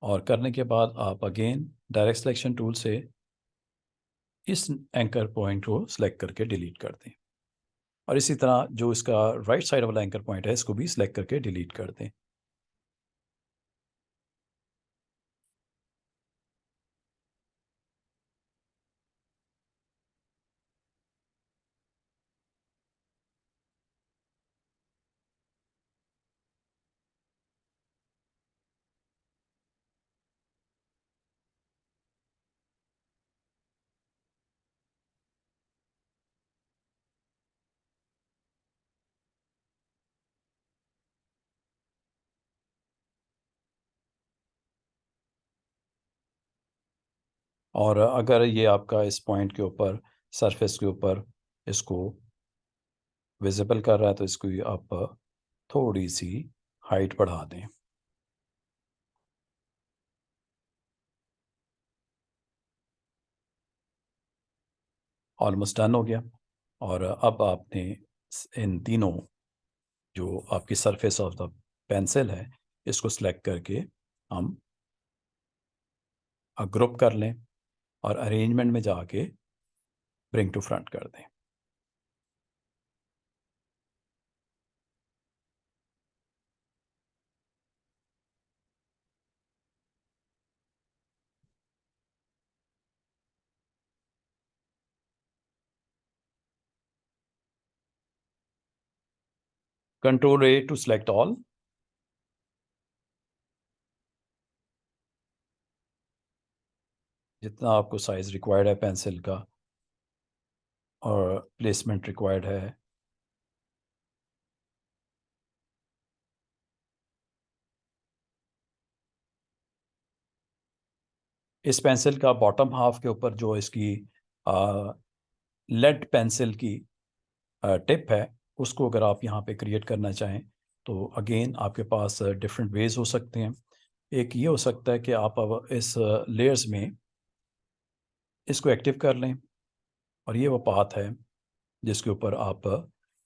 और करने के बाद आप अगेन डायरेक्ट सिलेक्शन टूल से इस एंकर पॉइंट को सिलेक्ट करके डिलीट कर दें। और इसी तरह जो इसका राइट साइड वाला एंकर पॉइंट है इसको भी सिलेक्ट करके डिलीट कर दें। और अगर ये आपका इस पॉइंट के ऊपर सरफेस के ऊपर इसको विजिबल कर रहा है तो इसको आप थोड़ी सी हाइट बढ़ा दें। ऑलमोस्ट डन हो गया। और अब आपने इन तीनों जो आपकी सरफेस ऑफ द पेंसिल है इसको सिलेक्ट करके हम ग्रुप कर लें और अरेंजमेंट में जाके ब्रिंग टू फ्रंट कर दें। Control A to select all. जितना आपको साइज रिक्वायर्ड है पेंसिल का और प्लेसमेंट रिक्वायर्ड है। इस पेंसिल का बॉटम हाफ के ऊपर जो इसकी लेड पेंसिल की टिप है उसको अगर आप यहाँ पे क्रिएट करना चाहें तो अगेन आपके पास डिफरेंट वेज हो सकते हैं। एक ये हो सकता है कि आप अब इस लेयर्स में इसको एक्टिव कर लें और ये वो पाथ है जिसके ऊपर आप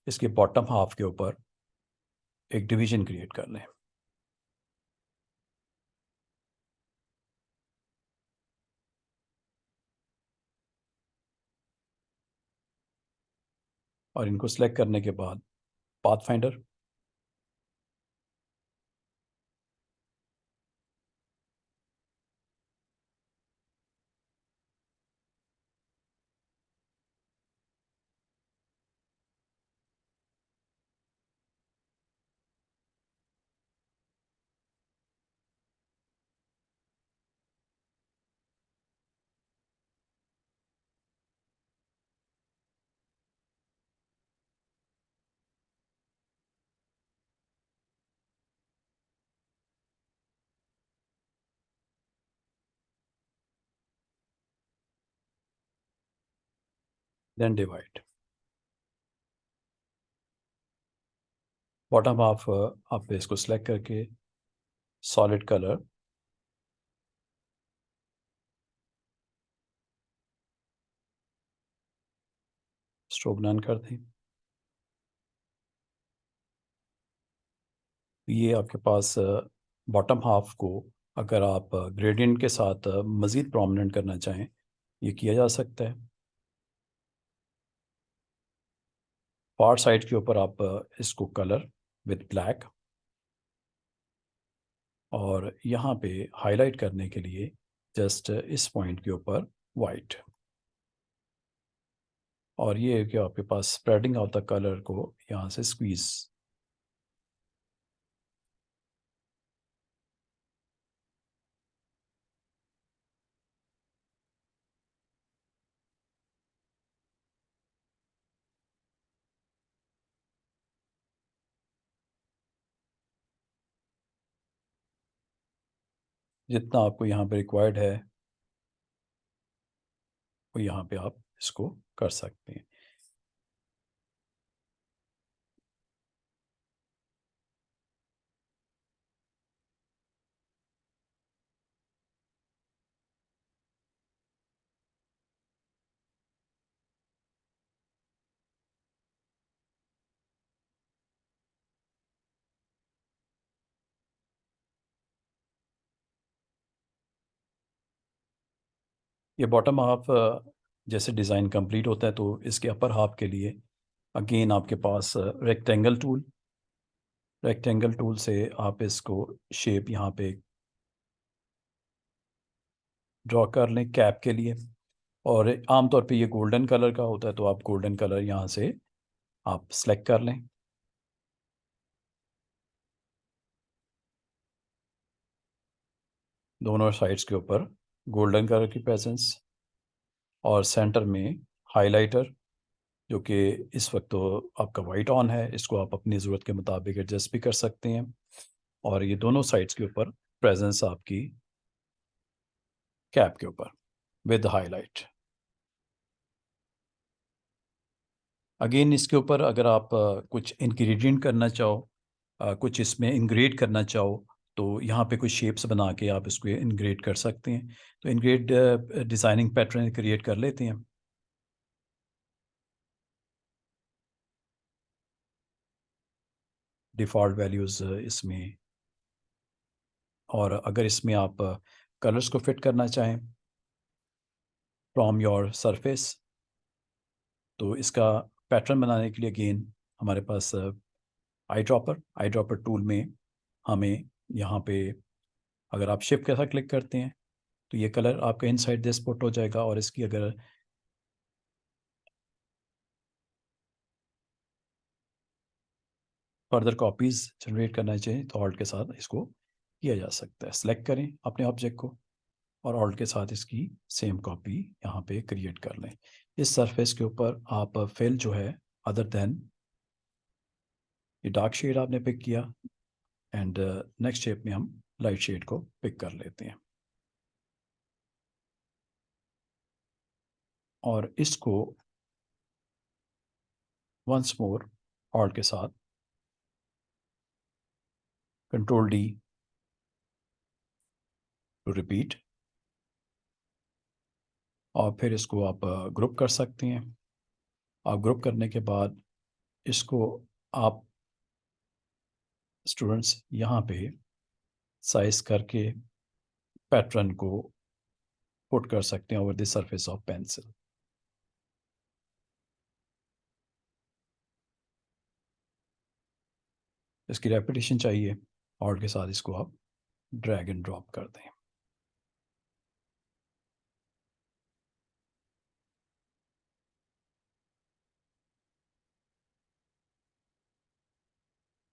इसके बॉटम हाफ के ऊपर एक डिवीजन क्रिएट कर लें। और इनको सेलेक्ट करने के बाद pathfinder, then divide. Bottom half आप इसको सेलेक्ट करके सॉलिड कलर स्ट्रोक नन कर दें। ये आपके पास बॉटम हाफ को अगर आप ग्रेडियंट के साथ मज़ीद प्रोमिनेंट करना चाहें ये किया जा सकता है। फार साइड के ऊपर आप इसको कलर विद ब्लैक और यहाँ पे हाईलाइट करने के लिए जस्ट इस पॉइंट के ऊपर वाइट। और ये है कि आपके पास स्प्रेडिंग ऑफ द कलर को यहाँ से स्क्वीज। जितना आपको यहाँ पे रिक्वायर्ड है वो यहाँ पे आप इसको कर सकते हैं। ये बॉटम हाफ जैसे डिज़ाइन कंप्लीट होता है तो इसके अपर हाफ के लिए अगेन आपके पास रेक्टेंगल टूल से आप इसको शेप यहाँ पे ड्रॉ कर लें कैप के लिए। और आमतौर पे ये गोल्डन कलर का होता है तो आप गोल्डन कलर यहाँ से आप सेलेक्ट कर लें। दोनों साइड्स के ऊपर गोल्डन कलर की प्रेजेंस और सेंटर में हाइलाइटर, जो कि इस वक्त तो आपका वाइट ऑन है, इसको आप अपनी ज़रूरत के मुताबिक एडजस्ट भी कर सकते हैं। और ये दोनों साइड्स के ऊपर प्रेजेंस आपकी कैप के ऊपर विद हाईलाइट। अगेन इसके ऊपर अगर आप कुछ इंग्रेडिएंट करना चाहो, कुछ इसमें इंग्रेड करना चाहो, तो यहाँ पे कुछ शेप्स बना के आप इसको इंग्रेड कर सकते हैं। तो इंग्रेड डिज़ाइनिंग पैटर्न क्रिएट कर लेते हैं। डिफ़ॉल्ट वैल्यूज़ इसमें, और अगर इसमें आप कलर्स को फिट करना चाहें फ्रॉम योर सरफेस, तो इसका पैटर्न बनाने के लिए अगेन हमारे पास आई ड्रॉपर टूल में हमें यहाँ पे अगर आप शिफ्ट के साथ क्लिक करते हैं तो ये कलर आपका इनसाइड दिस पुट हो जाएगा। और इसकी अगर फर्दर कॉपीज़ जनरेट करना चाहिए तो ऑल्ट के साथ इसको किया जा सकता है। सेलेक्ट करें अपने ऑब्जेक्ट को और ऑल्ट के साथ इसकी सेम कॉपी यहाँ पे क्रिएट कर लें। इस सरफेस के ऊपर आप फिल जो है, अदर देन ये डार्क शेड आपने पिक किया, एंड नेक्स्ट शेप में हम लाइट शेड को पिक कर लेते हैं और इसको वंस मोर ऑल्ट के साथ कंट्रोल डी टू रिपीट, और फिर इसको आप ग्रुप कर सकते हैं। आप ग्रुप करने के बाद इसको आप स्टूडेंट्स यहाँ पे साइज करके पैटर्न को पुट कर सकते हैं over the surface of pencil. इसकी रेपिटेशन चाहिए और के साथ इसको आप ड्रैग एंड ड्रॉप कर दें।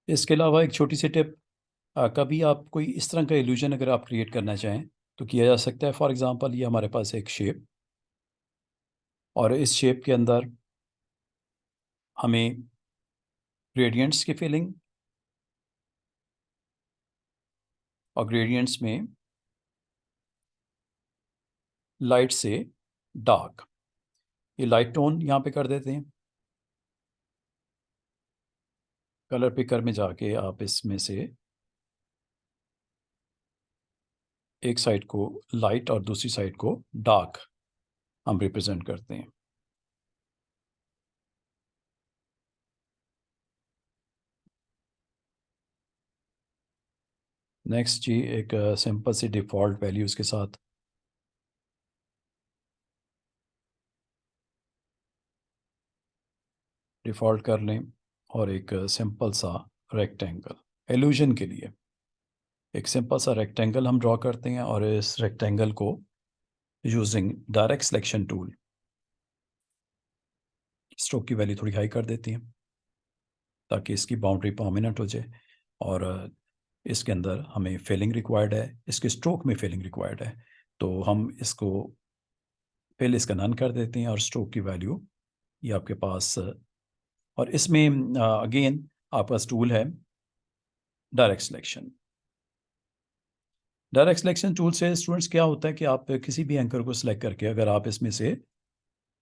इसके अलावा एक छोटी सी टिप, कभी आप कोई इस तरह का इल्यूजन अगर आप क्रिएट करना चाहें तो किया जा सकता है। फॉर एग्जांपल ये हमारे पास एक शेप, और इस शेप के अंदर हमें ग्रेडियंट्स की फीलिंग, और ग्रेडियंट्स में लाइट से डार्क, ये लाइट टोन यहाँ पे कर देते हैं। कलर पिकर में जाके आप इसमें से एक साइड को लाइट और दूसरी साइड को डार्क हम रिप्रेजेंट करते हैं। नेक्स्ट जी, एक सिंपल सी डिफ़ॉल्ट वैल्यूज़ के साथ डिफ़ॉल्ट कर लें, और एक सिंपल सा रेक्टेंगल इल्यूजन के लिए एक सिंपल सा रेक्टेंगल हम ड्रॉ करते हैं, और इस रेक्टेंगल को using direct selection tool stroke की वैल्यू थोड़ी हाई कर देती हैं ताकि इसकी बाउंड्री परमानेंट हो जाए। और इसके अंदर हमें फिलिंग रिक्वायर्ड है, इसके स्ट्रोक में फिलिंग रिक्वायर्ड है, तो हम इसको फिल इसका नन कर देते हैं और स्ट्रोक की वैल्यू ये आपके पास। और इसमें अगेन आपका टूल है direct selection. Direct selection tool से स्टूडेंट्स क्या होता है कि आप किसी भी एंकर को सिलेक्ट करके अगर आप इसमें से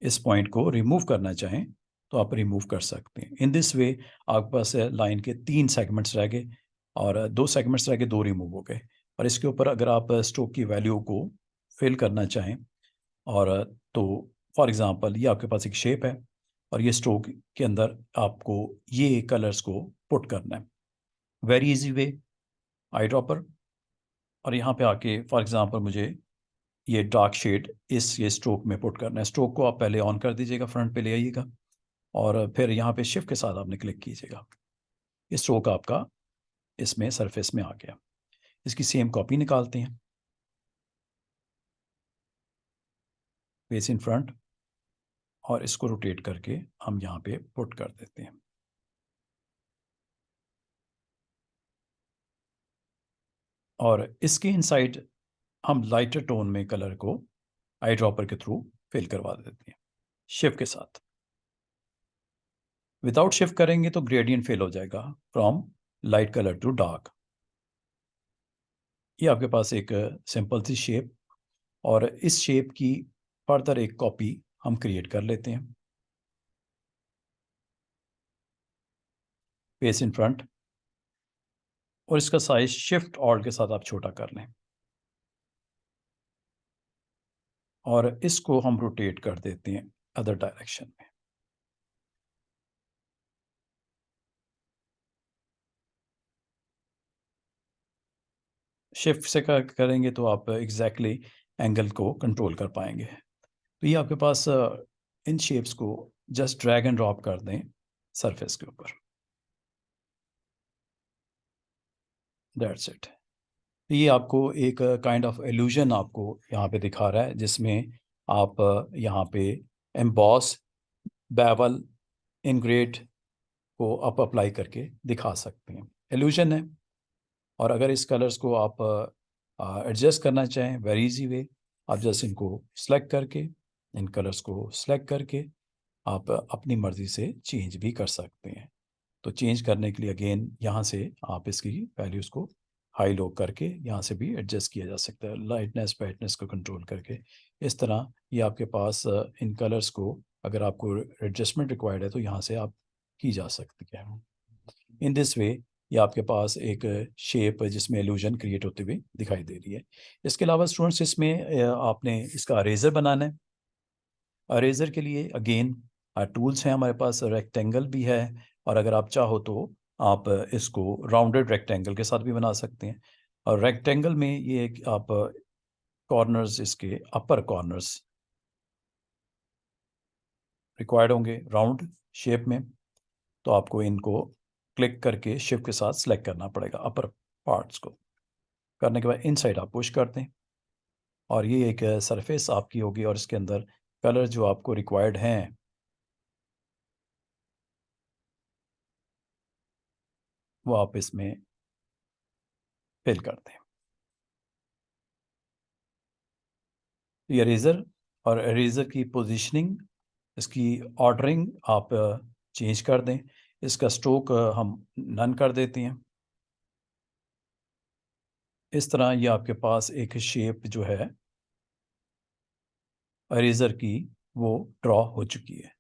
इस पॉइंट को रिमूव करना चाहें तो आप रिमूव कर सकते हैं। इन दिस वे आपके पास लाइन के 3 सेगमेंट्स रह गए, और 2 सेगमेंट्स रह गए, 2 रिमूव हो गए। और इसके ऊपर अगर आप स्ट्रोक की वैल्यू को फिल करना चाहें, और तो फॉर एग्जांपल ये आपके पास एक शेप है और ये स्ट्रोक के अंदर आपको ये कलर्स को पुट करना है। Very easy way, eye dropper, और यहाँ पे आके फॉर एग्जांपल मुझे ये डार्क शेड ये स्ट्रोक में पुट करना है। स्ट्रोक को आप पहले ऑन कर दीजिएगा, फ्रंट पे ले आइएगा और फिर यहाँ पे शिफ्ट के साथ आपने क्लिक कीजिएगा। ये स्ट्रोक आपका इसमें सरफेस में आ गया। इसकी सेम कॉपी निकालते हैं, फेस इन फ्रंट, और इसको रोटेट करके हम यहाँ पे पुट कर देते हैं। और इसके इनसाइड हम लाइटर टोन में कलर को आई ड्रॉपर के थ्रू फिल करवा देते हैं शिफ्ट के साथ। विदाउट शिफ्ट करेंगे तो ग्रेडियंट फेल हो जाएगा from light colour to dark. ये आपके पास एक सिंपल सी शेप, और इस शेप की फर्दर एक कॉपी हम क्रिएट कर लेते हैं। फेस इन फ्रंट, और इसका साइज शिफ्ट ऑल्ट के साथ आप छोटा कर लें, और इसको हम रोटेट कर देते हैं अदर डायरेक्शन में। शिफ्ट से करेंगे तो आप एग्जैक्टली एंगल को कंट्रोल कर पाएंगे। तो ये आपके पास इन शेप्स को जस्ट ड्रैग एंड ड्रॉप कर दें सरफेस के ऊपर। That's it. ये आपको एक काइंड ऑफ इल्यूजन आपको यहाँ पे दिखा रहा है, जिसमें आप यहाँ पे एम्बॉस, बेवल, इनग्रेड को आप अप्लाई करके दिखा सकते हैं। इल्यूजन है। और अगर इस कलर्स को आप एडजस्ट करना चाहें, वेरी इजी वे, आप जस्ट इनको सेलेक्ट करके, इन कलर्स को सेलेक्ट करके आप अपनी मर्ज़ी से चेंज भी कर सकते हैं। तो चेंज करने के लिए अगेन यहाँ से आप इसकी वैल्यूज़ को हाई लो करके यहाँ से भी एडजस्ट किया जा सकता है, लाइटनेस ब्राइटनेस को कंट्रोल करके। इस तरह ये आपके पास इन कलर्स को अगर आपको एडजस्टमेंट रिक्वायर्ड है तो यहाँ से आप की जा सकती है। इन दिस वे ये आपके पास एक शेप जिसमें इल्यूजन क्रिएट होते हुए दिखाई दे रही है। इसके अलावा स्टूडेंट्स इसमें आपने इसका अरेजर बनाना है। अरेजर के लिए अगेन टूल्स हैं हमारे पास, रेक्टेंगल भी है, और अगर आप चाहो तो आप इसको राउंडेड रेक्टेंगल के साथ भी बना सकते हैं। और रेक्टेंगल में ये आप कॉर्नर्स, इसके अपर कॉर्नर्स रिक्वायर्ड होंगे राउंड शेप में, तो आपको इनको क्लिक करके शिफ्ट के साथ सेलेक्ट करना पड़ेगा अपर पार्ट्स को। करने के बाद इनसाइड आप पुश कर दें, और ये एक सरफेस आपकी होगी, और इसके अंदर कलर जो आपको रिक्वायर्ड हैं वो आप इसमें फिल कर दें। ये इरेज़र, और इरेज़र की पोजीशनिंग, इसकी ऑर्डरिंग आप चेंज कर दें। इसका स्ट्रोक हम नन कर देते हैं। इस तरह ये आपके पास एक शेप जो है इरेज़र की वो ड्रॉ हो चुकी है।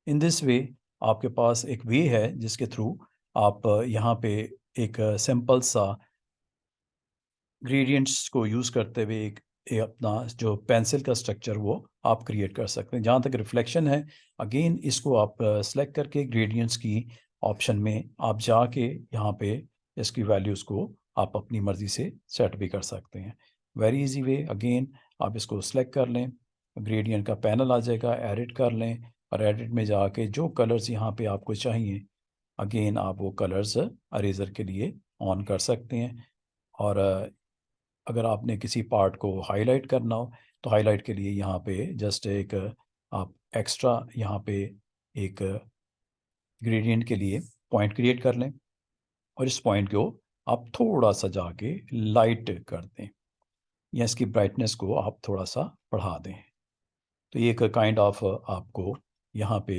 इन दिस वे आपके पास एक वे है जिसके थ्रू आप यहाँ पे एक सिंपल सा ग्रेडियंट्स को यूज़ करते हुए एक अपना जो पेंसिल का स्ट्रक्चर वो आप क्रिएट कर सकते हैं। जहाँ तक रिफ्लेक्शन है, अगेन इसको आप सेलेक्ट करके ग्रेडियंट्स की ऑप्शन में आप जाके यहाँ पे इसकी वैल्यूज़ को आप अपनी मर्ज़ी से सेट भी कर सकते हैं। वेरी इजी वे, अगेन आप इसको सेलेक्ट कर लें, ग्रेडियंट का पैनल आ जाएगा, एडिट कर लें, और एडिट में जाके जो कलर्स यहाँ पे आपको चाहिए अगेन आप वो कलर्स अरेज़र के लिए ऑन कर सकते हैं। और अगर आपने किसी पार्ट को हाईलाइट करना हो तो हाईलाइट के लिए यहाँ पे जस्ट एक आप एक्स्ट्रा यहाँ पे एक ग्रेडियंट के लिए पॉइंट क्रिएट कर लें, और इस पॉइंट को आप थोड़ा सा जाके लाइट कर दें, या इसकी ब्राइटनेस को आप थोड़ा सा बढ़ा दें। तो ये एक काइंड ऑफ आपको यहाँ पे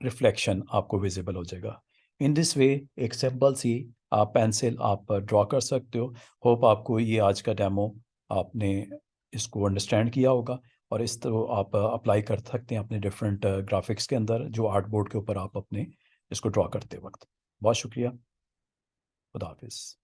रिफ्लेक्शन आपको विजिबल हो जाएगा। इन दिस वे एक सिंपल सी आप पेंसिल आप ड्रॉ कर सकते हो। होप आपको ये आज का डेमो आपने इसको अंडरस्टैंड किया होगा, और इस तरह आप अप्लाई कर सकते हैं अपने डिफरेंट ग्राफिक्स के अंदर, जो आर्ट बोर्ड के ऊपर आप अपने इसको ड्रॉ करते वक्त। बहुत शुक्रिया। खुदा हाफिज़।